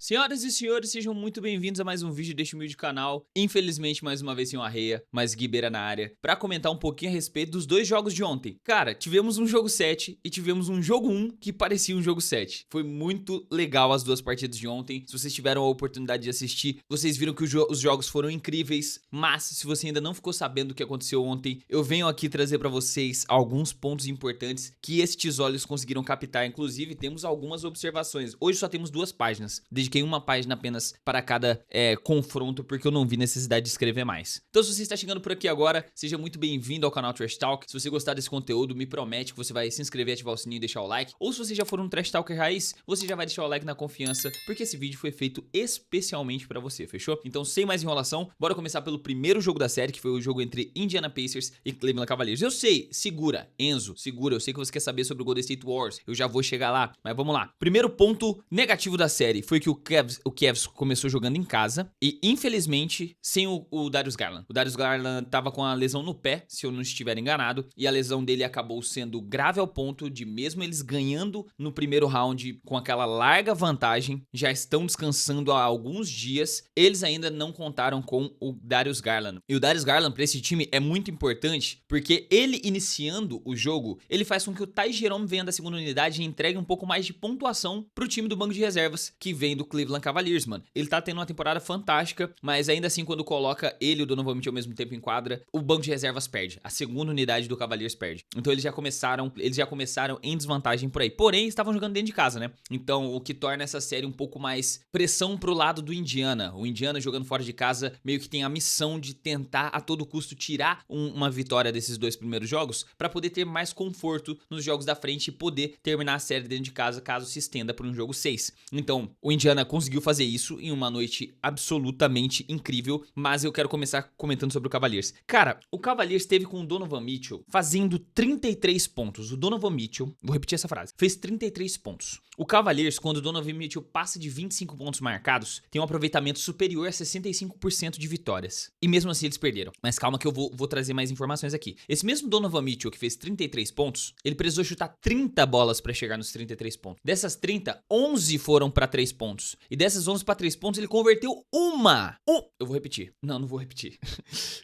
Senhoras e senhores, sejam muito bem-vindos a mais um vídeo deste humilde canal. Infelizmente, mais uma vez sem o Arreia, mas Guibeira na área, pra comentar um pouquinho a respeito dos dois jogos de ontem. Cara, tivemos um jogo 7 e tivemos um jogo 1 que parecia um jogo 7. Foi muito legal as duas partidas de ontem. Se vocês tiveram a oportunidade de assistir, vocês viram que os jogos foram incríveis. Mas, se você ainda não ficou sabendo o que aconteceu ontem, eu venho aqui trazer pra vocês alguns pontos importantes que estes olhos conseguiram captar. Inclusive, temos algumas observações. Hoje só temos duas páginas. Dediquei uma página apenas para cada confronto, porque eu não vi necessidade de escrever mais. Então, se você está chegando por aqui agora, seja muito bem-vindo ao canal Trash Talk. Se você gostar desse conteúdo, me promete que você vai se inscrever, ativar o sininho e deixar o like. Ou se você já for um Trash Talker raiz, você já vai deixar o like na confiança, porque esse vídeo foi feito especialmente para você, fechou? Então, sem mais enrolação, bora começar pelo primeiro jogo da série, que foi o jogo entre Indiana Pacers e Cleveland Cavaliers. Eu sei, segura, Enzo, segura, eu sei que você quer saber sobre o Golden State Warriors, eu já vou chegar lá, mas vamos lá. Primeiro ponto negativo da série foi que o Cavs começou jogando em casa e, infelizmente, sem o Darius Garland. O Darius Garland tava com a lesão no pé, se eu não estiver enganado, e a lesão dele acabou sendo grave ao ponto de, mesmo eles ganhando no primeiro round com aquela larga vantagem, já estão descansando há alguns dias, eles ainda não contaram com o Darius Garland. E o Darius Garland para esse time é muito importante, porque ele iniciando o jogo, ele faz com que o Ty Jerome venha da segunda unidade e entregue um pouco mais de pontuação pro time do banco de reservas, que vem do Cleveland Cavaliers, mano. Ele tá tendo uma temporada fantástica, mas ainda assim, quando coloca ele e o Donovan Mitchell ao mesmo tempo em quadra, o banco de reservas perde. A segunda unidade do Cavaliers perde. Então eles já começaram em desvantagem por aí. Porém, estavam jogando dentro de casa, né? Então, o que torna essa série um pouco mais pressão pro lado do Indiana. O Indiana jogando fora de casa meio que tem a missão de tentar a todo custo tirar uma vitória desses dois primeiros jogos para poder ter mais conforto nos jogos da frente e poder terminar a série dentro de casa caso se estenda por um jogo 6. Então, o Indiana conseguiu fazer isso em uma noite absolutamente incrível, mas eu quero começar comentando sobre o Cavaliers. Cara, o Cavaliers teve com o Donovan Mitchell fazendo 33 pontos. O Donovan Mitchell, vou repetir essa frase, fez 33 pontos. O Cavaliers, quando o Donovan Mitchell passa de 25 pontos marcados, tem um aproveitamento superior a 65% de vitórias. E mesmo assim eles perderam. Mas calma que eu vou trazer mais informações aqui. Esse mesmo Donovan Mitchell que fez 33 pontos, ele precisou chutar 30 bolas para chegar nos 33 pontos. Dessas 30, 11 foram para 3 pontos. E dessas 11 para 3 pontos, ele converteu uma. Eu vou repetir. Não vou repetir.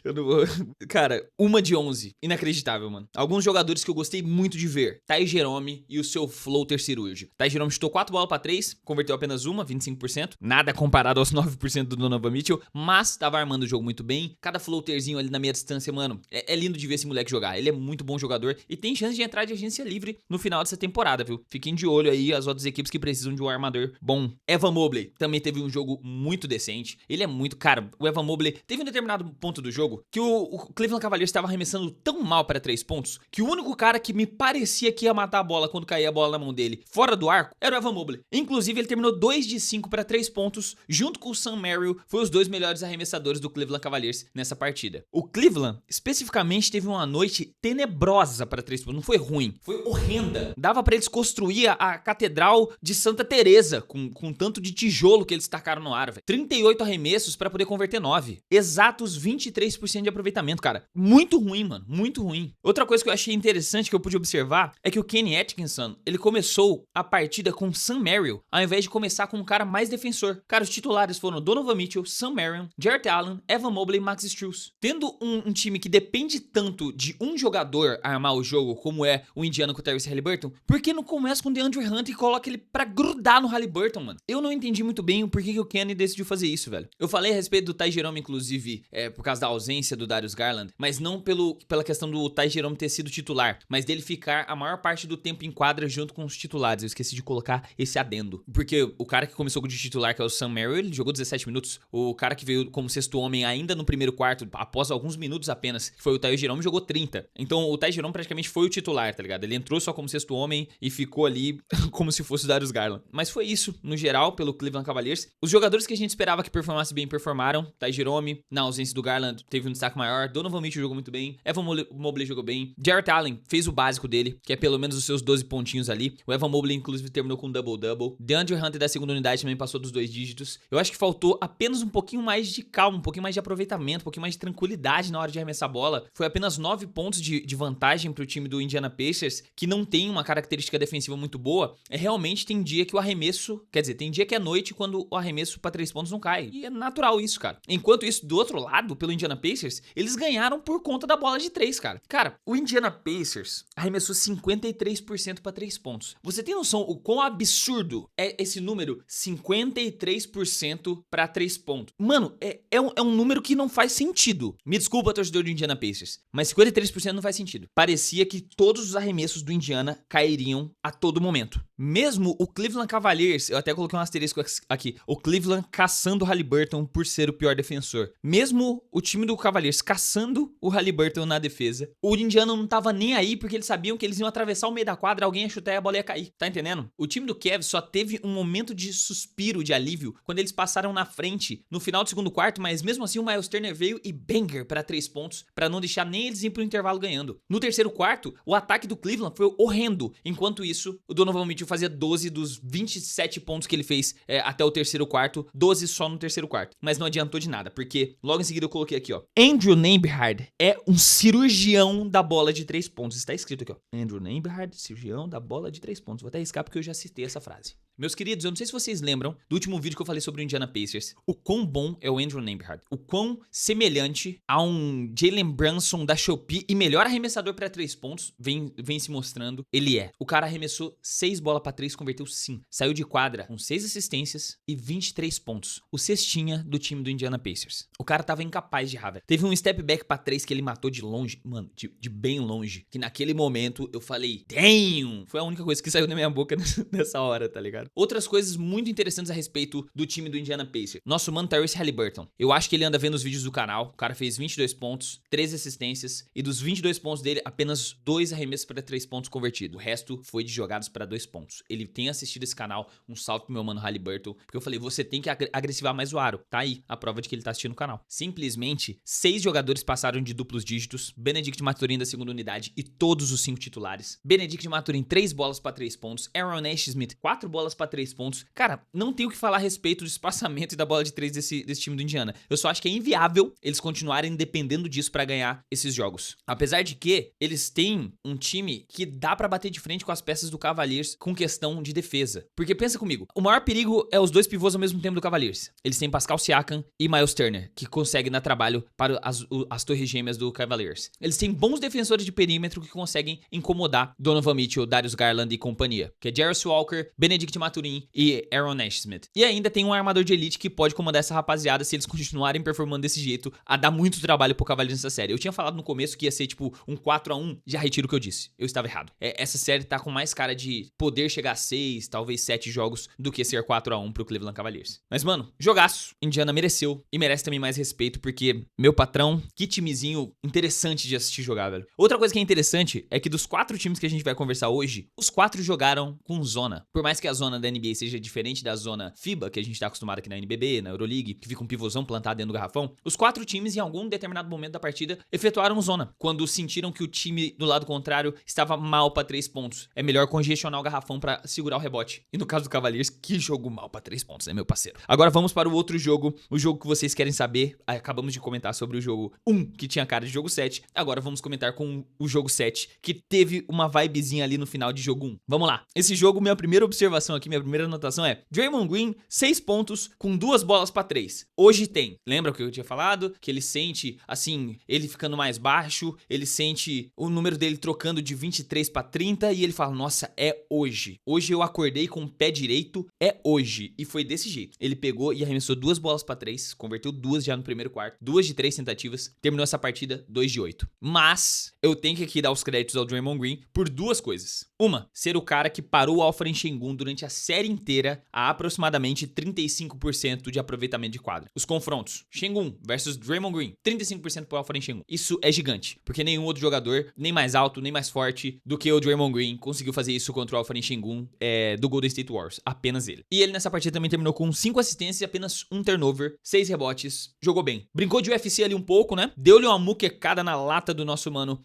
Eu não vou. Cara, uma de 11. Inacreditável, mano. Alguns jogadores que eu gostei muito de ver. Ty Jerome e o seu floater cirúrgico. Ty Jerome chutou 4 bolas para 3, converteu apenas uma, 25%. Nada comparado aos 9% do Donovan Mitchell, mas tava armando o jogo muito bem. Cada floaterzinho ali na meia distância, mano, é lindo de ver esse moleque jogar. Ele é muito bom jogador e tem chance de entrar de agência livre no final dessa temporada, viu? Fiquem de olho aí as outras equipes que precisam de um armador bom. Evan Mobley também teve um jogo muito decente. Ele é muito... Cara, o Evan Mobley teve um determinado ponto do jogo que o Cleveland Cavaliers estava arremessando tão mal para 3 pontos que o único cara que me parecia que ia matar a bola quando caía a bola na mão dele fora do arco era o Evan Mobley. Inclusive, ele terminou 2 de 5 para 3 pontos, junto com o Sam Merrill, foi os dois melhores arremessadores do Cleveland Cavaliers nessa partida. O Cleveland, especificamente, teve uma noite tenebrosa para 3 pontos. Não foi ruim, foi horrenda. Dava para eles construir a Catedral de Santa Teresa com tanto de tijolo que eles tacaram no ar, velho. 38 arremessos para poder converter 9. Exatos 23% de aproveitamento, cara. Muito ruim, mano. Muito ruim. Outra coisa que eu achei interessante que eu pude observar é que o Kenny Atkinson, ele começou a partida com Sam Merrill, ao invés de começar com um cara mais defensor. Cara, os titulares foram Donovan Mitchell, Sam Merrill, Jarrett Allen, Evan Mobley e Max Strus. Tendo um time que depende tanto de um jogador armar o jogo, como é o Indiana com o Tyrese Haliburton, por que não começa com o DeAndre Hunter e coloca ele pra grudar no Haliburton, mano? Eu não entendi muito bem o porquê que o Kenny decidiu fazer isso, velho. Eu falei a respeito do Ty Jerome, inclusive, por causa da ausência do Darius Garland, mas não pela questão do Ty Jerome ter sido titular, mas dele ficar a maior parte do tempo em quadra junto com os titulares. Eu esqueci de colocar esse adendo. Porque o cara que começou de titular, que é o Sam Merrill, ele jogou 17 minutos. O cara que veio como sexto homem ainda no primeiro quarto, após alguns minutos apenas, que foi o Ty Jerome, jogou 30. Então o Ty Jerome praticamente foi o titular, tá ligado? Ele entrou só como sexto homem e ficou ali como se fosse o Darius Garland. Mas foi isso, no geral, pelo Cleveland Cavaliers. Os jogadores que a gente esperava que performassem bem, performaram. Ty Jerome, na ausência do Garland, teve um destaque maior. Donovan Mitchell jogou muito bem. Evan Mobley jogou bem. Jarrett Allen fez o básico dele, que é pelo menos os seus 12 pontinhos ali. O Evan Mobley, inclusive, terminou com um double-double. DeAndre Hunter da segunda unidade também passou dos 2 dígitos. Eu acho que faltou apenas um pouquinho mais de calma, um pouquinho mais de aproveitamento, um pouquinho mais de tranquilidade na hora de arremessar a bola. Foi apenas 9 pontos de vantagem pro time do Indiana Pacers, que não tem uma característica defensiva muito boa. Realmente tem dia que o arremesso, quer dizer, tem dia que que é noite quando o arremesso pra 3 pontos não cai. E é natural isso, cara. Enquanto isso, do outro lado, pelo Indiana Pacers, eles ganharam por conta da bola de 3, cara. Cara, o Indiana Pacers arremessou 53% pra 3 pontos. Você tem noção o quão absurdo é esse número? 53% pra 3 pontos. Mano, é um número que não faz sentido. Me desculpa, torcedor do Indiana Pacers, mas 53% não faz sentido. Parecia que todos os arremessos do Indiana cairiam a todo momento. Mesmo o Cleveland Cavaliers, eu até coloquei um asterisco aqui, o Cleveland caçando o Haliburton por ser o pior defensor. Mesmo o time do Cavaliers caçando o Haliburton na defesa, o Indiana não tava nem aí porque eles sabiam que eles iam atravessar o meio da quadra, alguém ia chutar e a bola ia cair. Tá entendendo? O time do Cavs só teve um momento de suspiro, de alívio, quando eles passaram na frente no final do segundo quarto, mas mesmo assim o Miles Turner veio e banger pra 3 pontos, pra não deixar nem eles ir pro intervalo ganhando. No terceiro quarto, o ataque do Cleveland foi horrendo. Enquanto isso, o Donovan Mitchell fazia 12 dos 27 pontos que ele fez até o terceiro quarto, 12 só no terceiro quarto. Mas não adiantou de nada, porque logo em seguida eu coloquei aqui, ó. Andrew Nembhard é um cirurgião da bola de 3 pontos. Está escrito aqui, ó. Andrew Nembhard, cirurgião da bola de 3 pontos. Vou até arriscar porque eu já citei essa frase. Meus queridos, eu não sei se vocês lembram do último vídeo que eu falei sobre o Indiana Pacers, o quão bom é o Andrew Nembhard, o quão semelhante a um Jalen Brunson da Shopee e melhor arremessador para 3 pontos vem se mostrando ele é. O cara arremessou 6 bolas para 3, converteu 5, saiu de quadra com 6 assistências e 23 pontos, o cestinha do time do Indiana Pacers. O cara tava incapaz de errar, velho. Teve um step back para 3 que ele matou de longe, mano, de bem longe, que naquele momento eu falei, damn! Foi a única coisa que saiu da minha boca nessa hora, tá ligado? Outras coisas muito interessantes a respeito do time do Indiana Pacers. Nosso mano Tyrese Haliburton. Eu acho que ele anda vendo os vídeos do canal. O cara fez 22 pontos, 13 assistências e dos 22 pontos dele, apenas 2 arremessos para 3 pontos convertidos. O resto foi de jogadas para 2 pontos. Ele tem assistido esse canal. Um salve pro meu mano Haliburton, porque eu falei, você tem que agressivar mais o aro. Tá aí a prova de que ele tá assistindo o canal. Simplesmente, 6 jogadores passaram de duplos dígitos. Benedict Mathurin da segunda unidade e todos os 5 titulares. Benedict Mathurin, 3 bolas para 3 pontos. Aaron Nesmith, 4 bolas para 3 pontos. Cara, não tenho o que falar a respeito do espaçamento e da bola de 3 desse time do Indiana. Eu só acho que é inviável eles continuarem dependendo disso pra ganhar esses jogos. Apesar de que eles têm um time que dá pra bater de frente com as peças do Cavaliers com questão de defesa. Porque pensa comigo, o maior perigo é os dois pivôs ao mesmo tempo do Cavaliers. Eles têm Pascal Siakam e Miles Turner, que conseguem dar trabalho para as torres gêmeas do Cavaliers. Eles têm bons defensores de perímetro que conseguem incomodar Donovan Mitchell, Darius Garland e companhia, que é Jarvis Walker, Benedict Mathurin e Aaron Nesmith. E ainda tem um armador de elite que pode comandar essa rapaziada se eles continuarem performando desse jeito, a dar muito trabalho pro Cavaliers nessa série. Eu tinha falado no começo que ia ser tipo um 4-1, já retiro o que eu disse. Eu estava errado. Essa série tá com mais cara de poder chegar a 6, talvez 7 jogos do que ser 4-1 pro Cleveland Cavaliers. Mas, mano, jogaço. Indiana mereceu e merece também mais respeito porque, meu patrão, que timezinho interessante de assistir jogar, velho. Outra coisa que é interessante é que dos 4 times que a gente vai conversar hoje, os 4 jogaram com zona. Por mais que a zona da NBA seja diferente da zona FIBA, que a gente tá acostumado aqui na NBB, na Euroleague, que fica um pivôzão plantado dentro do garrafão, os 4 times, em algum determinado momento da partida, efetuaram zona, quando sentiram que o time do lado contrário estava mal pra 3 pontos. É melhor congestionar o garrafão pra segurar o rebote. E no caso do Cavaliers, que jogo mal pra 3 pontos, né, meu parceiro? Agora vamos para o outro jogo, o jogo que vocês querem saber. Acabamos de comentar sobre o jogo 1, que tinha cara de jogo 7. Agora vamos comentar com o jogo 7, que teve uma vibezinha ali no final de jogo 1. Vamos lá. Esse jogo, minha primeira observação aqui, minha primeira anotação é Draymond Green, 6 pontos com 2 bolas pra 3. Hoje tem. Lembra o que eu tinha falado? Que ele sente, assim, ele ficando mais baixo, ele sente o número dele trocando de 23 pra 30 e ele fala, nossa, é hoje. Hoje eu acordei com o pé direito, é hoje. E foi desse jeito. Ele pegou e arremessou 2 bolas pra 3, converteu 2 já no primeiro quarto, 2 de 3 tentativas, terminou essa partida 2 de 8. Mas eu tenho que aqui dar os créditos ao Draymond Green por 2 coisas. Uma, ser o cara que parou o Alperen Sengun durante a série inteira a aproximadamente 35% de aproveitamento de quadra. Os confrontos, Sengun versus Draymond Green, 35% pro Alperen Sengun. Isso é gigante, porque nenhum outro jogador, nem mais alto, nem mais forte do que o Draymond Green, conseguiu fazer isso contra o Alperen Sengun do Golden State Warriors. Apenas ele. E ele nessa partida também terminou com 5 assistências e apenas 1 turnover, 6 rebotes, jogou bem. Brincou de UFC ali um pouco, né? Deu-lhe uma muquecada na lata do nosso mano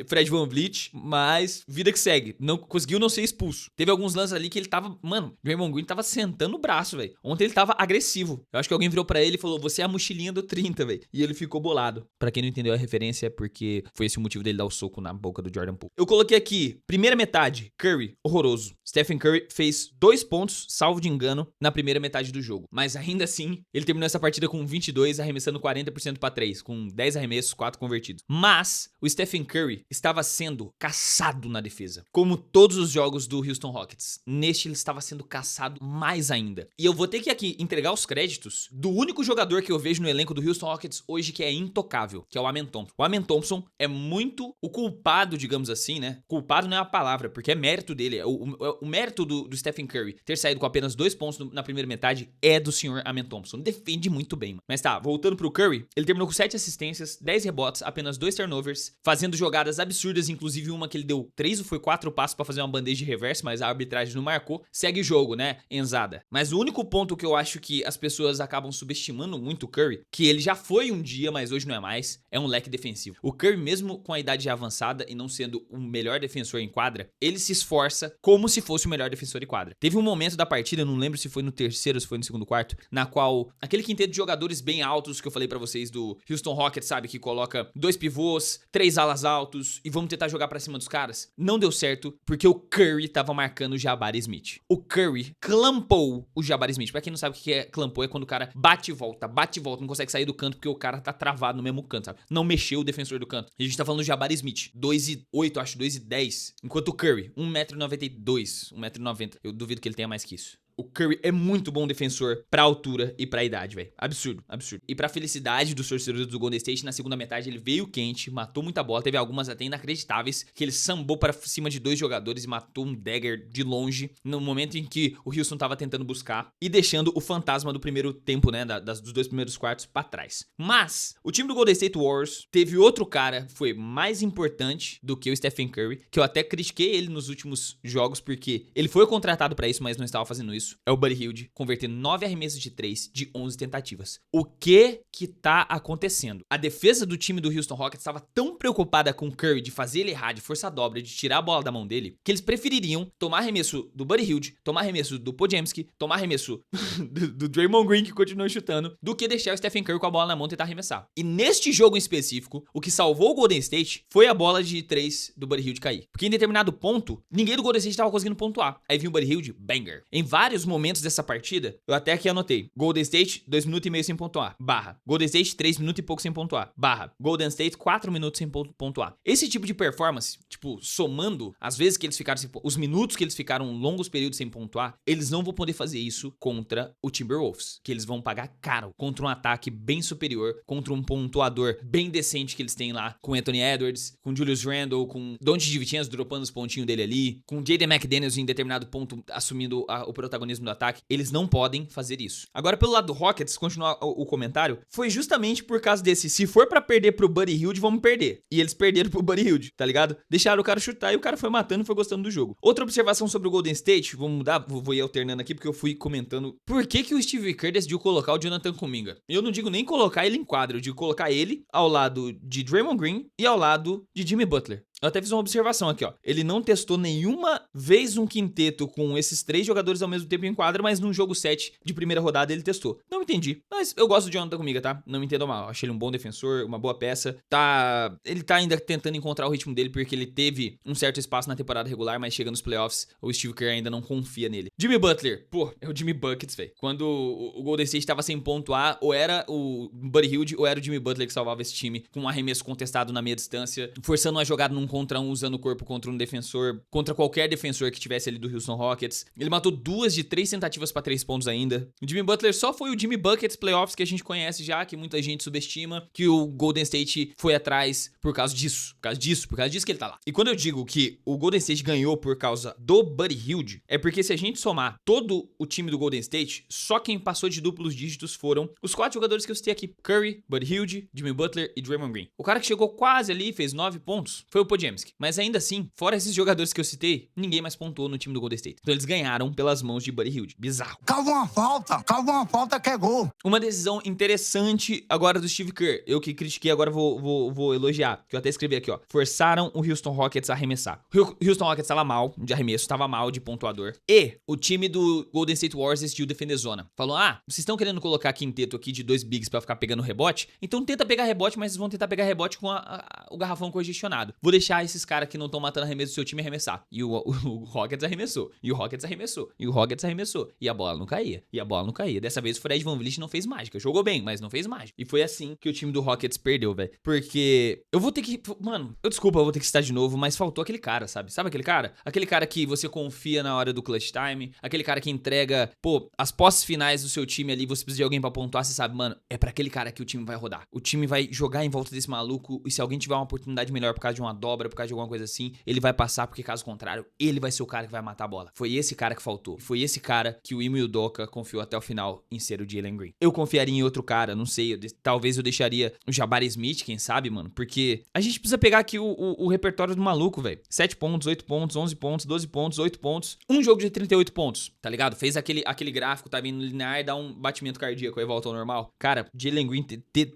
Fred VanVleet, mas vida que segue. Não conseguiu não ser expulso. Teve alguns lances ali que ele tava, mano, Draymond Green tava sentando o braço, velho. Ontem ele tava agressivo. Eu acho que alguém virou pra ele e falou, você é a mochilinha do 30, velho. E ele ficou bolado. Pra quem não entendeu a referência, é porque foi esse o motivo dele dar o soco na boca do Jordan Poole. Eu coloquei aqui, primeira metade, Curry, horroroso. Stephen Curry fez 2 pontos, salvo de engano, na primeira metade do jogo. Mas ainda assim, ele terminou essa partida com 22, arremessando 40% pra 3, com 10 arremessos, 4 convertidos. Mas o Stephen Curry estava sendo caçado na defesa, como todos os jogos do Houston Rockets. Neste ele estava sendo caçado mais ainda. E eu vou ter que aqui entregar os créditos do único jogador que eu vejo no elenco do Houston Rockets hoje que é intocável, que é o Amen Thompson. O Amen Thompson é muito o culpado, digamos assim, né? Culpado não é a palavra, porque é mérito dele. O mérito do Stephen Curry ter saído com apenas 2 pontos na primeira metade é do senhor Amen Thompson. Defende muito bem, mano. Mas tá, voltando pro Curry, ele terminou com 7 assistências, 10 rebotes, apenas 2 turnovers, fazendo jogadas absurdas, inclusive uma que ele deu 3 ou foi 4 passos pra fazer uma bandeja de reverse, mas a arbitragem não marcou. Segue o jogo, né? Enzada. Mas o único ponto que eu acho que as pessoas acabam subestimando muito o Curry, que ele já foi um dia, mas hoje não é mais, é um leque defensivo. O Curry, mesmo com a idade já avançada e não sendo o melhor defensor em quadra, ele se esforça como se fosse o melhor defensor em quadra. Teve um momento da partida, eu não lembro se foi no terceiro ou se foi no segundo quarto, na qual aquele quinteto de jogadores bem altos que eu falei pra vocês do Houston Rockets, sabe, que coloca 2 pivôs, 3 alas altos e vamos tentar jogar pra cima dos caras, não deu certo porque o Curry tava marcando o Jabari Smith. O Curry clampou o Jabari Smith. Pra quem não sabe o que é clampou, é quando o cara bate e volta, não consegue sair do canto porque o cara tá travado no mesmo canto, sabe? Não mexeu o defensor do canto. E a gente tá falando do Jabari Smith, 2,8, acho, 2,10. Enquanto o Curry, 1,92 m, 1,90 m. Eu duvido que ele tenha mais que isso. O Curry é muito bom defensor pra altura e pra idade, velho. Absurdo, absurdo. E pra felicidade dos torcedores do Golden State, na segunda metade ele veio quente, matou muita bola. Teve algumas até inacreditáveis, que ele sambou pra cima de 2 jogadores e matou um dagger de longe, no momento em que o Houston tava tentando buscar e deixando o fantasma do primeiro tempo, né, dos 2 primeiros quartos pra trás. Mas o time do Golden State Warriors teve outro cara, foi mais importante do que o Stephen Curry, que eu até critiquei ele nos últimos jogos, porque ele foi contratado pra isso, mas não estava fazendo isso. É o Buddy Hield, convertendo 9 arremessos de 3 de 11 tentativas. O que tá acontecendo? A defesa do time do Houston Rockets estava tão preocupada com o Curry de fazer ele errar, de força dobra, de tirar a bola da mão dele, que eles prefeririam tomar arremesso do Buddy Hield, tomar arremesso do Podziemski, tomar arremesso do Draymond Green, que continua chutando, do que deixar o Stephen Curry com a bola na mão e tentar arremessar. E neste jogo em específico, o que salvou o Golden State foi a bola de 3 do Buddy Hield cair. Porque em determinado ponto, ninguém do Golden State estava conseguindo pontuar. Aí vinha o Buddy Hield, banger. Em vários momentos dessa partida, eu até aqui anotei, Golden State 2 minutos e meio sem pontuar, barra. Golden State 3 minutos e pouco sem pontuar, barra. Golden State 4 minutos sem pontuar. Esse tipo de performance, tipo, somando as vezes que eles ficaram os minutos que eles ficaram longos períodos sem pontuar, eles não vão poder fazer isso contra o Timberwolves, que eles vão pagar caro contra um ataque bem superior, contra um pontuador bem decente que eles têm lá, com Anthony Edwards, com Julius Randle, com Donte DiVincenzo dropando os pontinhos dele ali, com Jaden McDaniels em determinado ponto assumindo o protagonismo do ataque. Eles não podem fazer isso. Agora, pelo lado do Rockets, continuar o comentário, foi justamente por causa desse, se for pra perder pro Buddy Hield, vamos perder. E eles perderam pro Buddy Hield, tá ligado? Deixaram o cara chutar e o cara foi matando e foi gostando do jogo. Outra observação sobre o Golden State, vamos mudar, vou ir alternando aqui porque eu fui comentando por que o Steve Kerr decidiu colocar o Jonathan Kuminga. Eu não digo nem colocar ele em quadra, eu digo colocar ele ao lado de Draymond Green e ao lado de Jimmy Butler. Eu até fiz uma observação aqui, ó. Ele não testou nenhuma vez um quinteto com esses 3 jogadores ao mesmo tempo em quadra, mas num jogo 7 de primeira rodada ele testou. Não entendi, mas eu gosto do Jonathan Kuminga, tá? Não me entendam mal. Achei ele um bom defensor, uma boa peça. Ele tá ainda tentando encontrar o ritmo dele porque ele teve um certo espaço na temporada regular, mas chega nos playoffs, o Steve Kerr ainda não confia nele. Jimmy Butler, pô, é o Jimmy Buckets, velho. Quando o Golden State tava sem pontuar, ou era o Buddy Hield ou era o Jimmy Butler que salvava esse time com um arremesso contestado na meia distância, forçando uma jogada num contra um, usando o corpo contra um defensor, contra qualquer defensor que tivesse ali do Houston Rockets. Ele matou 2 de 3 tentativas pra 3 pontos ainda. O Jimmy Butler só foi o Jimmy Buckets playoffs que a gente conhece já, que muita gente subestima, que o Golden State foi atrás por causa disso. Por causa disso que ele tá lá. E quando eu digo que o Golden State ganhou por causa do Buddy Hield, é porque se a gente somar todo o time do Golden State, só quem passou de duplos dígitos foram os 4 jogadores que eu citei aqui. Curry, Buddy Hield, Jimmy Butler e Draymond Green. O cara que chegou quase ali, fez 9 pontos, foi o Podziemski. Mas ainda assim, fora esses jogadores que eu citei, ninguém mais pontuou no time do Golden State. Então eles ganharam pelas mãos de Buddy Hield. Bizarro. Cava uma falta que é gol. Uma decisão interessante agora do Steve Kerr. Eu que critiquei, agora vou elogiar. Que eu até escrevi aqui, ó. Forçaram o Houston Rockets a arremessar. O Houston Rockets tava mal de arremesso, tava mal de pontuador. E o time do Golden State Warriors decidiu defender zona. Falou, vocês estão querendo colocar quinteto aqui de 2 bigs pra ficar pegando rebote? Então tenta pegar rebote, mas vocês vão tentar pegar rebote com o garrafão congestionado. Vou deixar esses caras que não estão matando arremesso do seu time arremessar. E o Rockets arremessou. E o Rockets arremessou. E o Rockets arremessou. E a bola não caía. E a bola não caía. Dessa vez o Fred VanVleet não fez mágica. Jogou bem, mas não fez mágica. E foi assim que o time do Rockets perdeu, velho. Porque eu vou ter que... Mano, eu vou ter que citar de novo, mas faltou aquele cara, sabe? Sabe aquele cara? Aquele cara que você confia na hora do clutch time. Aquele cara que entrega, as posses finais do seu time ali. Você precisa de alguém pra pontuar. Você sabe, mano, é pra aquele cara que o time vai rodar. O time vai jogar em volta desse maluco. E se alguém tiver uma oportunidade melhor por causa de uma dobra, por causa de alguma coisa assim, ele vai passar, porque caso contrário, ele vai ser o cara que vai matar a bola. Foi esse cara que faltou. Foi esse cara que o Ime Udoka confiou até o final em ser o Jalen Green. Eu confiaria em outro cara, não sei. Talvez eu deixaria o Jabari Smith, quem sabe, mano. Porque a gente precisa pegar aqui o repertório do maluco, velho. 7 pontos, 8 pontos, 11 pontos, 12 pontos, 8 pontos. Um jogo de 38 pontos, tá ligado? Fez aquele gráfico, tá vindo linear, dá um batimento cardíaco, aí volta ao normal. Cara, Jalen Green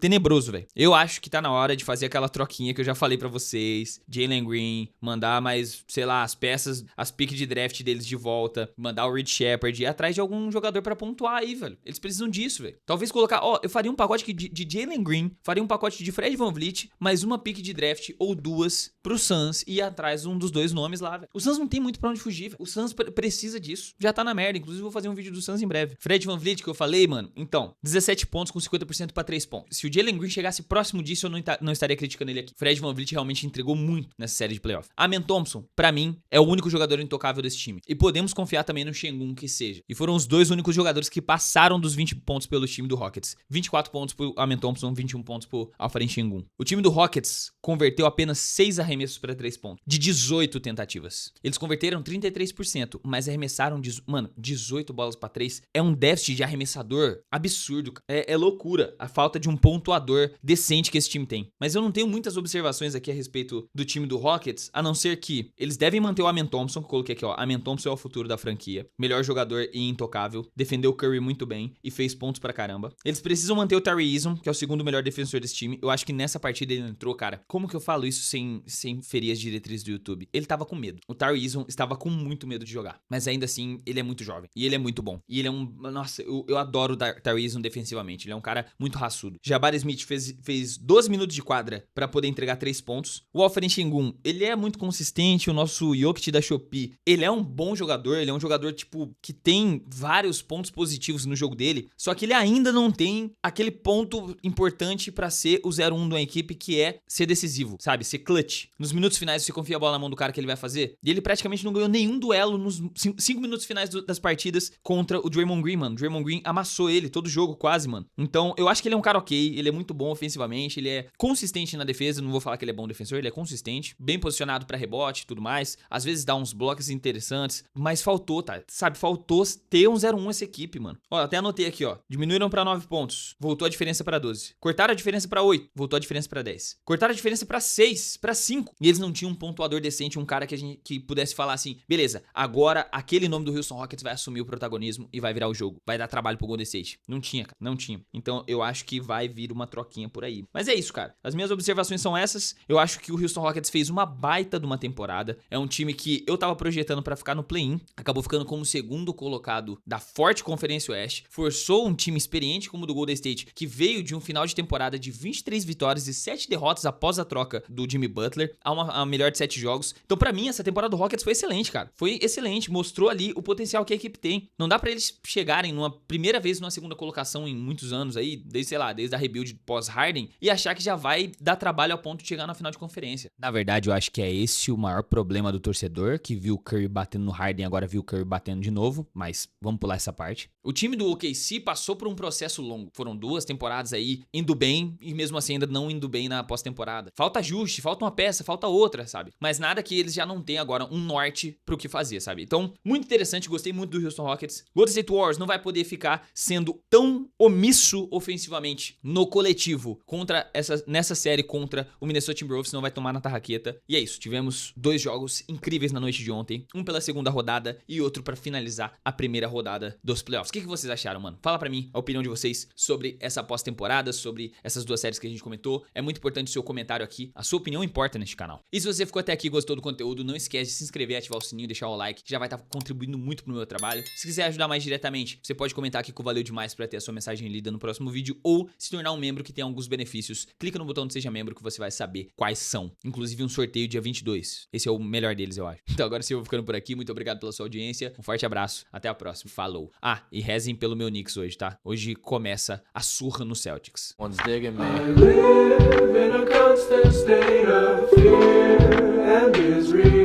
tenebroso, velho. Eu acho que tá na hora de fazer aquela troquinha que eu já falei pra vocês. Jalen Green, mandar mais, sei lá, as peças, as piques de draft deles de volta, mandar o Reed Shepard ir atrás de algum jogador pra pontuar aí, velho. Eles precisam disso, velho. Talvez colocar, eu faria um pacote de Jalen Green, faria um pacote de Fred VanVleet, mais uma pique de draft ou duas pro Suns e ir atrás um dos dois nomes lá, velho. O Suns não tem muito pra onde fugir, velho. O Suns precisa disso. Já tá na merda, inclusive vou fazer um vídeo do Suns em breve. Fred VanVleet que eu falei, mano. Então, 17 pontos com 50% pra 3 pontos. Se o Jalen Green chegasse próximo disso, eu não estaria criticando ele aqui. Fred VanVleet realmente entregou muito nessa série de playoff. Amen Thompson, pra mim, é o único jogador intocável desse time. E podemos confiar também no Şengün que seja. E foram os dois únicos jogadores que passaram dos 20 pontos pelo time do Rockets. 24 pontos pro Amen Thompson, 21 pontos pro Alperen Şengün. O time do Rockets converteu apenas 6 arremessos pra 3 pontos, de 18 tentativas. Eles converteram 33%, mas arremessaram, 18 bolas pra 3. É um déficit de arremessador absurdo. É loucura a falta de um pontuador decente que esse time tem. Mas eu não tenho muitas observações aqui a respeito do time do Rockets, a não ser que eles devem manter o Amen Thompson, que eu coloquei aqui, ó. Amen Thompson é o futuro da franquia. Melhor jogador e intocável. Defendeu o Curry muito bem e fez pontos pra caramba. Eles precisam manter o Tari Eason, que é o segundo melhor defensor desse time. Eu acho que nessa partida ele entrou, cara. Como que eu falo isso sem ferir as diretrizes do YouTube? Ele tava com medo. O Tari Eason estava com muito medo de jogar. Mas ainda assim, ele é muito jovem. E ele é muito bom. E ele é um... Nossa, eu adoro o Tari Eason defensivamente. Ele é um cara muito raçudo. Jabari Smith fez 12 minutos de quadra pra poder entregar 3 pontos. O Alperen Şengün, ele é muito consistente. O nosso Jokic da Shopee, ele é um bom jogador. Ele é um jogador, tipo, que tem vários pontos positivos no jogo dele. Só que ele ainda não tem aquele ponto importante pra ser o 0-1 de uma equipe, que é ser decisivo, sabe? Ser clutch. Nos minutos finais, você confia a bola na mão do cara que ele vai fazer. E ele praticamente não ganhou nenhum duelo nos 5 minutos finais das partidas contra o Draymond Green, mano. O Draymond Green amassou ele todo jogo, quase, mano. Então, eu acho que ele é um cara ok. Ele é muito bom ofensivamente. Ele é consistente na defesa. Não vou falar que ele é bom defensor. Ele é consistente. Bem posicionado pra rebote e tudo mais. Às vezes dá uns blocos interessantes. Mas faltou, tá? Sabe? Faltou ter um 0-1 essa equipe, mano. Ó, até anotei aqui, ó. Diminuíram pra 9 pontos. Voltou a diferença pra 12. Cortaram a diferença pra 8. Voltou a diferença pra 10. Cortaram a diferença pra 6. Pra 5. E eles não tinham um pontuador decente. Um cara que pudesse falar assim, beleza, agora aquele nome do Houston Rockets vai assumir o protagonismo e vai virar o jogo. Vai dar trabalho pro Golden State. Não tinha, cara. Não tinha. Então eu acho que vai vir uma troquinha por aí. Mas é isso, cara. As minhas observações são essas. Eu acho que o Houston Rockets fez uma baita de uma temporada. É um time que eu tava projetando pra ficar no play-in. Acabou ficando como segundo colocado da forte Conferência Oeste. Forçou um time experiente como o do Golden State, que veio de um final de temporada de 23 vitórias e 7 derrotas após a troca do Jimmy Butler a uma melhor de 7 jogos. Então pra mim essa temporada do Rockets foi excelente, cara. Foi excelente. Mostrou ali o potencial que a equipe tem. Não dá pra eles chegarem numa primeira vez numa segunda colocação em muitos anos aí, desde a rebuild pós-Harden, e achar que já vai dar trabalho ao ponto de chegar na final de conferência. Na verdade, eu acho que é esse o maior problema do torcedor, que viu o Curry batendo no Harden, agora viu o Curry batendo de novo, mas vamos pular essa parte. O time do OKC passou por um processo longo. Foram 2 temporadas aí indo bem e mesmo assim ainda não indo bem na pós-temporada. Falta ajuste, falta uma peça, falta outra, sabe? Mas nada que eles já não tenham agora um norte pro que fazer, sabe? Então, muito interessante, gostei muito do Houston Rockets. Golden State Warriors não vai poder ficar sendo tão omisso ofensivamente no coletivo nessa série contra o Minnesota Timberwolves, não vai tomar raqueta. E é isso, tivemos 2 jogos incríveis na noite de ontem, um pela segunda rodada e outro pra finalizar a primeira rodada dos playoffs. O que vocês acharam, mano? Fala pra mim a opinião de vocês sobre essa pós-temporada, sobre essas 2 séries que a gente comentou. É muito importante o seu comentário aqui, a sua opinião importa neste canal. E se você ficou até aqui e gostou do conteúdo, não esquece de se inscrever, ativar o sininho, deixar o like, que já vai estar contribuindo muito pro meu trabalho. Se quiser ajudar mais diretamente, você pode comentar aqui que o valeu demais pra ter a sua mensagem lida no próximo vídeo ou se tornar um membro que tem alguns benefícios. Clica no botão de seja membro que você vai saber quais são. Inclusive um sorteio dia 22. Esse é o melhor deles, eu acho. Então agora sim, eu vou ficando por aqui. Muito obrigado pela sua audiência. Um forte abraço. Até a próxima. Falou. Ah, e rezem pelo meu Knicks hoje, tá? Hoje começa a surra no Celtics. One's digging me. I live in a constant state of fear and misery.